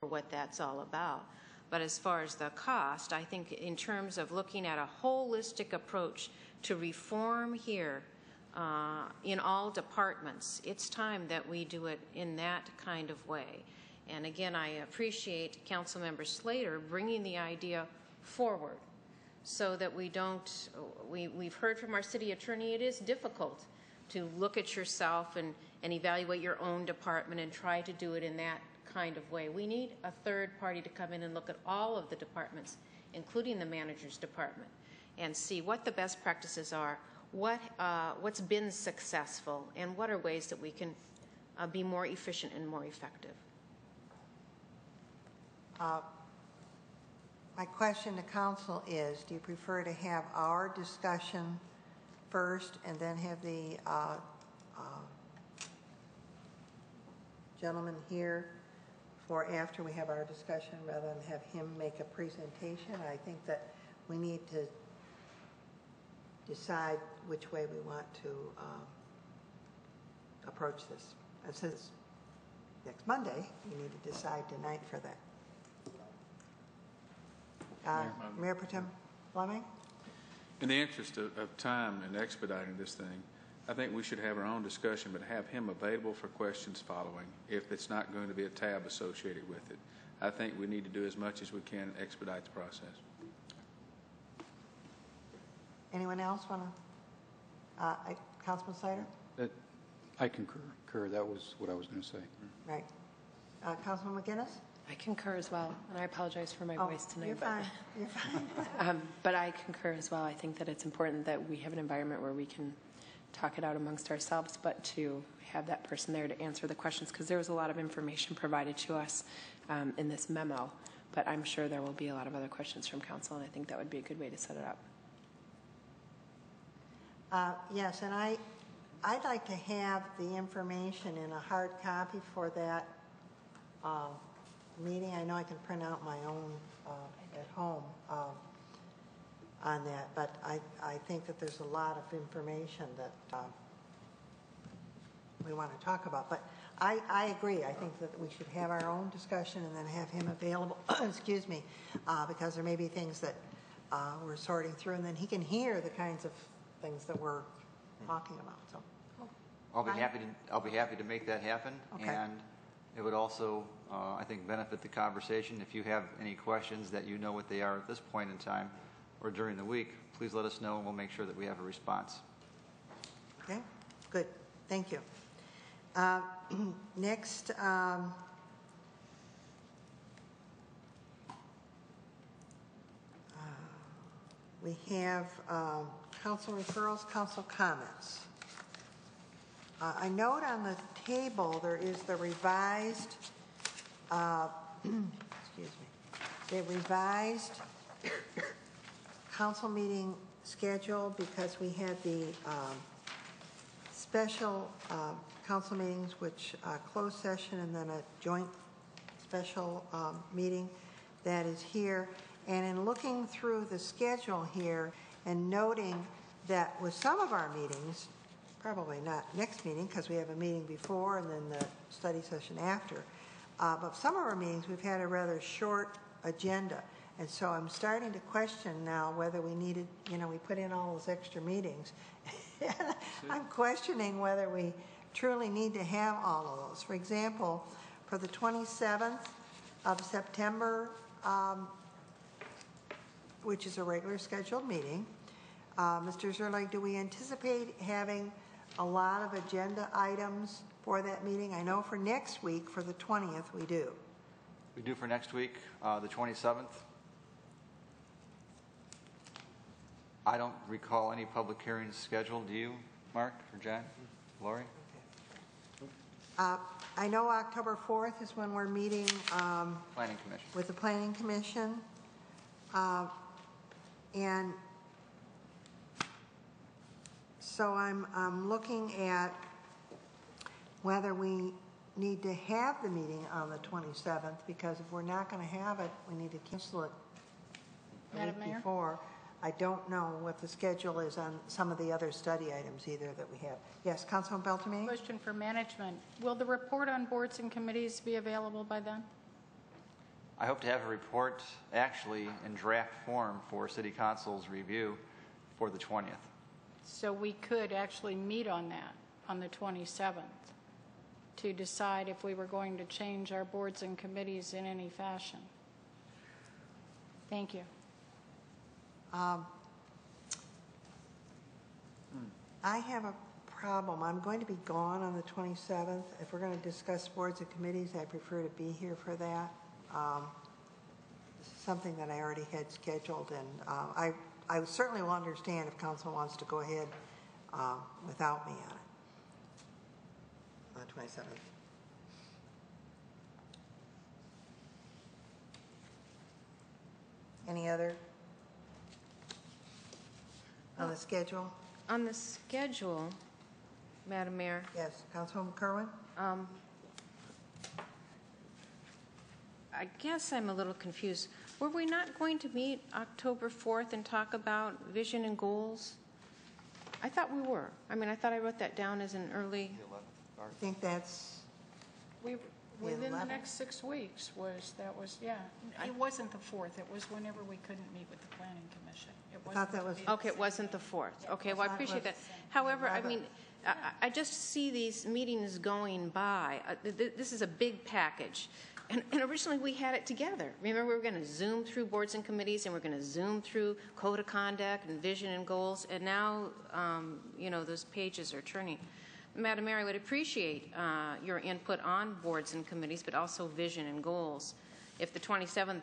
what that's all about. But as far as the cost, I think in terms of looking at a holistic approach to reform here in all departments, it's time that we do it in that kind of way. And again, I appreciate Councilmember Slater bringing the idea forward so that we don't, we've heard from our city attorney, it is difficult to look at yourself and evaluate your own department and try to do it in that kind of way. We need a third party to come in and look at all of the departments, including the manager's department, and see what the best practices are, what's been successful, and what are ways that we can be more efficient and more effective. My question to council is, do you prefer to have our discussion first and then have the gentleman here for after we have our discussion rather than have him make a presentation? I think that we need to decide which way we want to approach this. And since next Monday, we need to decide tonight for that. Mayor Pro Tem Fleming? In the interest of time and expediting this thing, I think we should have our own discussion, but have him available for questions following if it's not going to be a tab associated with it. I think we need to do as much as we can to expedite the process. Anyone else want to? Councilman Slater? I concur. That was what I was going to say. Right. Councilman McGinnis? I concur as well, and I apologize for my voice tonight. You're fine. You're fine. But I concur as well. I think that it's important that we have an environment where we can talk it out amongst ourselves, but to have that person there to answer the questions, because there was a lot of information provided to us in this memo, but I'm sure there will be a lot of other questions from council, and I think that would be a good way to set it up. Yes, and I'd like to have the information in a hard copy for that meeting. I know I can print out my own at home on that, but I think that there's a lot of information that we want to talk about. But I agree. I think that we should have our own discussion and then have him available, excuse me, because there may be things that we're sorting through, and then he can hear the kinds of things that we're talking about. So I'll be happy to make that happen. Okay. And it would also, I think, benefit the conversation. If you have any questions that you know what they are at this point in time or during the week, please let us know and we'll make sure that we have a response. Okay, good. Thank you. Next, we have council referrals, council comments. I note on the table there is the revised, excuse me, the revised council meeting schedule, because we had the special council meetings, which closed session and then a joint special meeting that is here. And in looking through the schedule here and noting that with some of our meetings, probably not next meeting because we have a meeting before and then the study session after, but some of our meetings we've had a rather short agenda. And so I'm starting to question now whether we needed, you know, we put in all those extra meetings. And I'm questioning whether we truly need to have all of those. For example, for the 27th of September, which is a regular scheduled meeting, Mr. Zerlich, do we anticipate having a lot of agenda items for that meeting? I know for next week, for the 20th, we do. We do for next week, the 27th. I don't recall any public hearings scheduled. Do you, Mark or John? Lori? I know October 4th is when we're meeting Planning Commission. With the Planning Commission. And so I'm looking at whether we need to have the meeting on the 27th, because if we're not going to have it, we need to cancel it the week before. I don't know what the schedule is on some of the other study items either that we have. Yes, Councilman Beltrame? Question for management. Will the report on boards and committees be available by then? I hope to have a report actually in draft form for City Council's review for the 20th. So we could actually meet on that on the 27th to decide if we were going to change our boards and committees in any fashion. Thank you. I have a problem. I'm going to be gone on the 27th. If we're going to discuss boards and committees, I prefer to be here for that. This is something that I already had scheduled, and I certainly will understand if council wants to go ahead without me on the 27th. Any other on the schedule? On the schedule, Madam Mayor, Yes, Councilwoman Kerwin? I guess I'm a little confused. Were we not going to meet October 4th and talk about vision and goals? I thought we were. I mean, I thought I wrote that down as an early... I think that's, Within the 11th? next 6 weeks yeah. It wasn't the 4th. It was whenever we couldn't meet with the Planning Commission. It I thought that was, Okay, it wasn't the 4th. Okay, well, I appreciate that. However, I mean, I just see these meetings going by. This is a big package. And originally we had it together. Remember, we were going to zoom through boards and committees, and we're going to zoom through code of conduct and vision and goals. And now, you know, those pages are turning. Madam Mayor, I would appreciate your input on boards and committees, but also vision and goals. If the 27th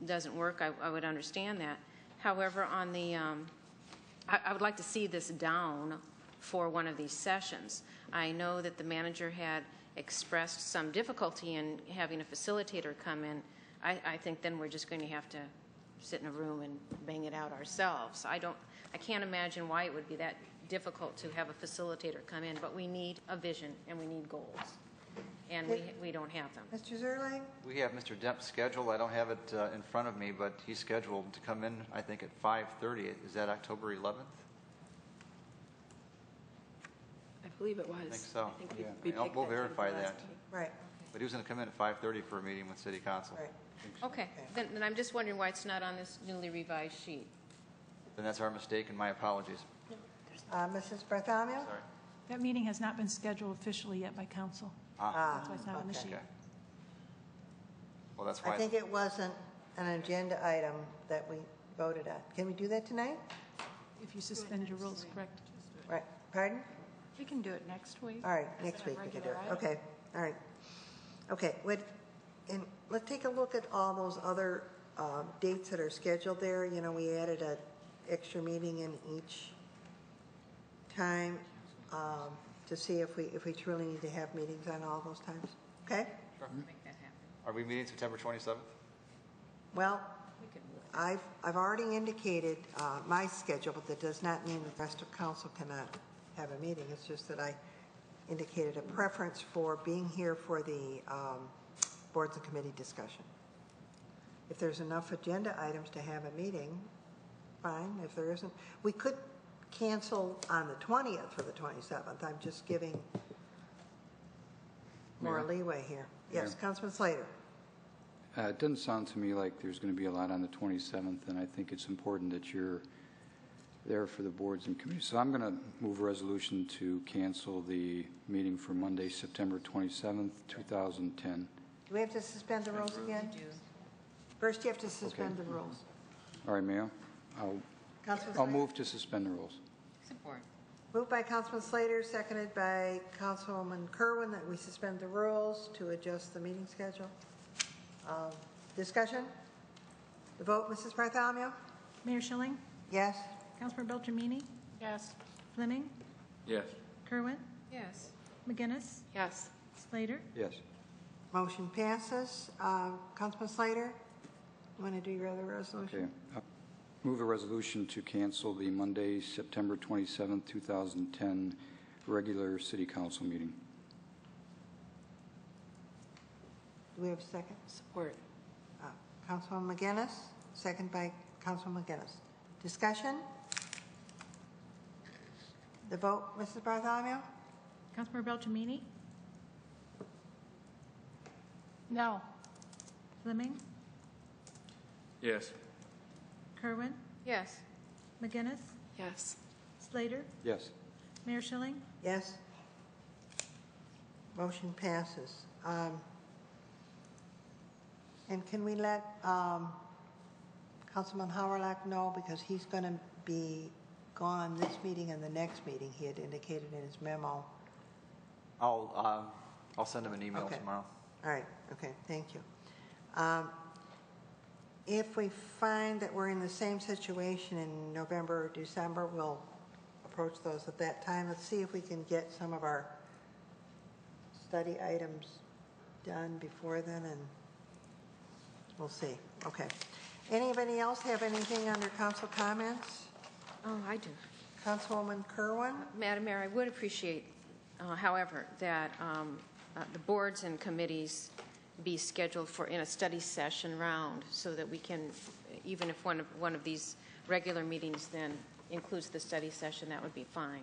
doesn't work, I would understand that. However, on the, I would like to see this down for one of these sessions. I know that the manager had expressed some difficulty in having a facilitator come in. I think then we're just going to have to sit in a room and bang it out ourselves. I can't imagine why it would be that difficult to have a facilitator come in, but we need a vision and we need goals, and we don't have them. Mr. Zerling? We have Mr. Demp's schedule. I don't have it in front of me, but he's scheduled to come in, I think, at 5:30. Is that October 11th? I believe it was. I think so. I think Yeah. we We'll picked that verify table last that. meeting. Right, But he was going to come in at 5:30 for a meeting with City Council. right. Okay, then I'm just wondering why it's not on this newly revised sheet. Then that's our mistake, and my apologies. Mrs. Bartholomew? Sorry. That meeting has not been scheduled officially yet by council. That's why it's not on the okay. sheet. Okay. Well, that's why. I think it wasn't an agenda item that we voted on. Can we do that tonight? If you suspend your rules, correct? Right, pardon? We can do it next week. All right, Is next it a week we can do regular it. item? Okay, all right. Okay, and let's take a look at all those other dates that are scheduled there. You know, we added an extra meeting in each time to see if we truly need to have meetings on all those times. Okay? Make that happen. Are we meeting September 27th? Well, We could move. I've already indicated my schedule, but that does not mean that the rest of council cannot have a meeting. It's just that I indicated a preference for being here for the boards and committee discussion. If there's enough agenda items to have a meeting, fine. If there isn't, we could cancel on the 20th for the 27th. I'm just giving more leeway here. Yes, Councilman Slater. It doesn't sound to me like there's going to be a lot on the 27th, and I think it's important that you're there for the boards and committees. So I'm going to move a resolution to cancel the meeting for Monday, September 27th, 2010. Do we have to suspend the rules again? First, you have to suspend the rules. All right, Mayor? Councilman I'll Slater? move to suspend the rules. Support. Moved by Councilman Slater, seconded by Councilwoman Kerwin, that we suspend the rules to adjust the meeting schedule. Discussion? The vote, Mrs. Bartholomew? Mayor Schilling, Yes? Councilmember Beltramini, Yes. Fleming, Yes. Kerwin, Yes. McGinnis, Yes. Slater, Yes. Motion passes. Councilman Slater, you want to do your other resolution? Okay. Move a resolution to cancel the Monday, September 27th, 2010 regular city council meeting. Do we have a second? Support. Councilwoman McGinnis, second by Councilwoman McGinnis. Discussion? The vote, Mrs. Bartholomew? Councilmember Beltramini, No. Fleming, Yes. Kerwin, Yes. McGinnis, Yes. Slater, Yes. Mayor Schilling. Yes? Motion passes. And can we let Councilman Howerlack know, because he's going to be gone this meeting and the next meeting, he had indicated in his memo. I'll send him an email Okay. tomorrow. All right, okay, thank you. If we find that we're in the same situation in November or December, we'll approach those at that time. Let's see if we can get some of our study items done before then, and we'll see. Okay. Anybody else have anything under council comments? Oh, I do. Councilwoman Kerwin? Madam Mayor, I would appreciate, however, that the boards and committees be scheduled for in a study session round so that we can, even if one of these regular meetings then includes the study session, that would be fine.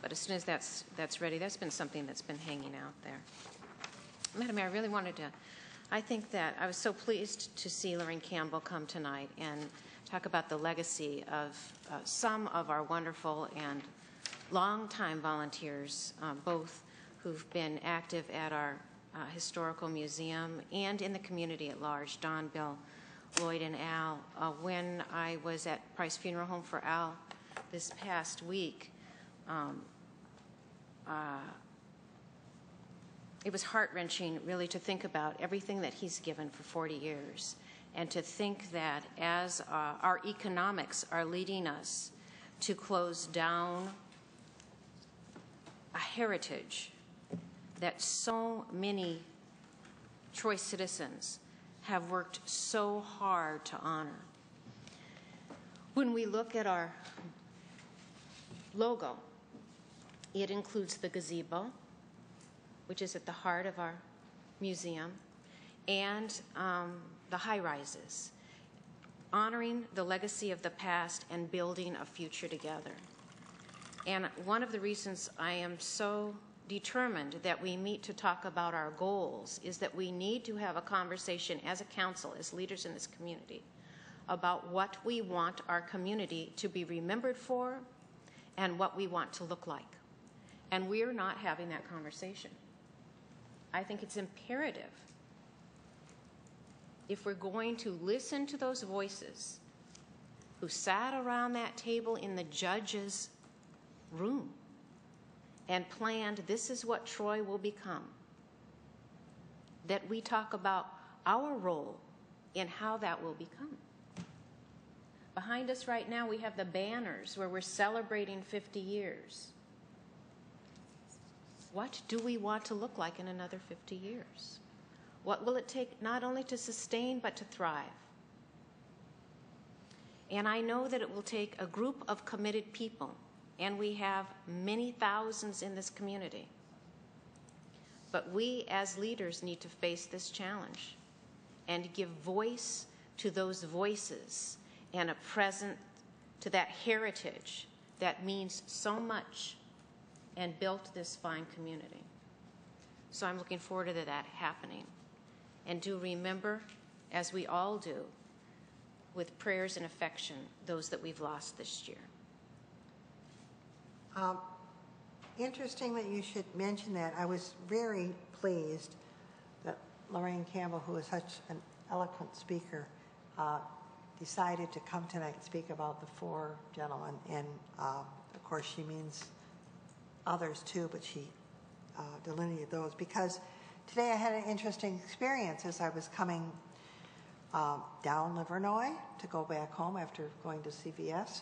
But as soon as that's ready, that's been something that's been hanging out there. Madam Mayor, I really wanted to, I think that I was so pleased to see Lorraine Campbell come tonight and talk about the legacy of some of our wonderful and longtime volunteers, both who've been active at our historical museum and in the community at large, Don, Bill, Lloyd, and Al. When I was at Price Funeral Home for Al this past week, it was heart-wrenching really to think about everything that he's given for 40 years and to think that as our economics are leading us to close down a heritage that so many Troy citizens have worked so hard to honor. When we look at our logo, it includes the gazebo, which is at the heart of our museum, and the high-rises, honoring the legacy of the past and building a future together. And one of the reasons I am so determined that we meet to talk about our goals is that we need to have a conversation as a council, as leaders in this community, about what we want our community to be remembered for and what we want to look like. And we're not having that conversation. I think it's imperative, if we're going to listen to those voices who sat around that table in the judge's room and planned this is what Troy will become, that we talk about our role in how that will become. Behind us right now, we have the banners where we're celebrating 50 years. What do we want to look like in another 50 years? What will it take not only to sustain but to thrive? And I know that it will take a group of committed people, and we have many thousands in this community. But we as leaders need to face this challenge and give voice to those voices and a present to that heritage that means so much and built this fine community. So I'm looking forward to that happening. And do remember, as we all do, with prayers and affection, those that we've lost this year. Interesting that you should mention that. I was very pleased that Lorraine Campbell, who is such an eloquent speaker, decided to come tonight and speak about the four gentlemen. And of course, she means others too, but she delineated those, because today I had an interesting experience as I was coming down Livernois to go back home after going to CVS.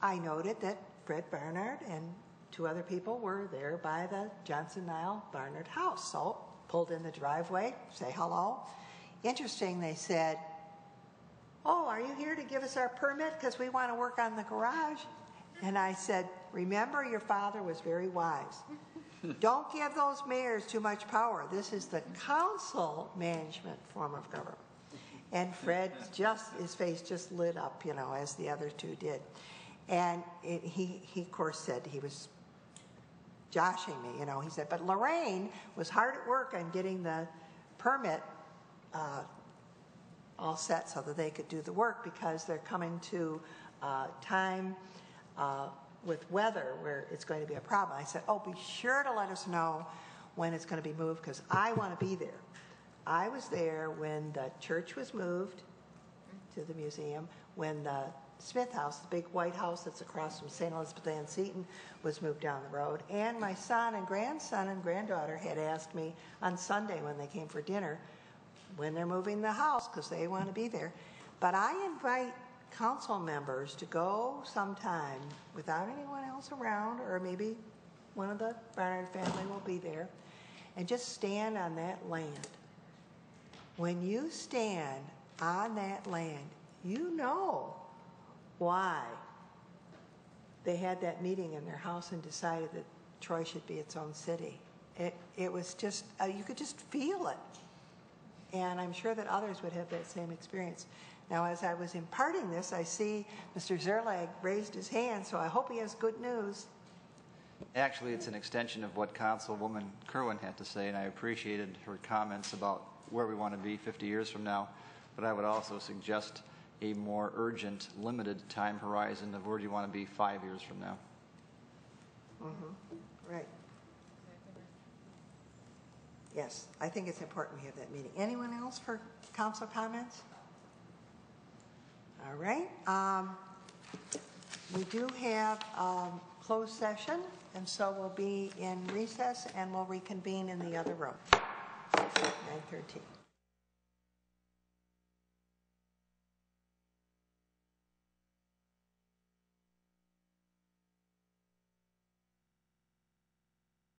I noted that Fred Barnard and two other people were there by the Johnson Nile Barnard house. So pulled in the driveway, say hello. Interesting, they said, "Oh, are you here to give us our permit because we want to work on the garage?" And I said, "Remember, your father was very wise. Don't give those mayors too much power. This is the council management form of government." And Fred, his face just lit up, as the other two did. And he of course said, he was joshing me, he said, but Lorraine was hard at work on getting the permit all set so that they could do the work, because they're coming to time with weather where it's going to be a problem. I said, oh, be sure to let us know when it's going to be moved, because I want to be there. I was there when the church was moved to the museum, when the Smith House, the big white house that's across from St. Elizabeth Ann Seton, was moved down the road. And my son and granddaughter had asked me on Sunday when they came for dinner when they're moving the house, because they want to be there. But I invite council members to go sometime without anyone else around, or maybe one of the Barnard family will be there, and just stand on that land. When you stand on that land, you know why they had that meeting in their house and decided that Troy should be its own city. It was just, you could just feel it. And I'm sure that others would have that same experience. Now, as I was imparting this, I see Mr. Zerlag raised his hand, so I hope he has good news. Actually, it's an extension of what Councilwoman Kerwin had to say, and I appreciated her comments about where we want to be 50 years from now. But I would also suggest a more urgent, limited time horizon of where do you want to be 5 years from now. Mm-hmm. Right. Yes, I think it's important we have that meeting. Anyone else for council comments? All right. We do have closed session, and so we'll be in recess, and we'll reconvene in the other room, 9:13.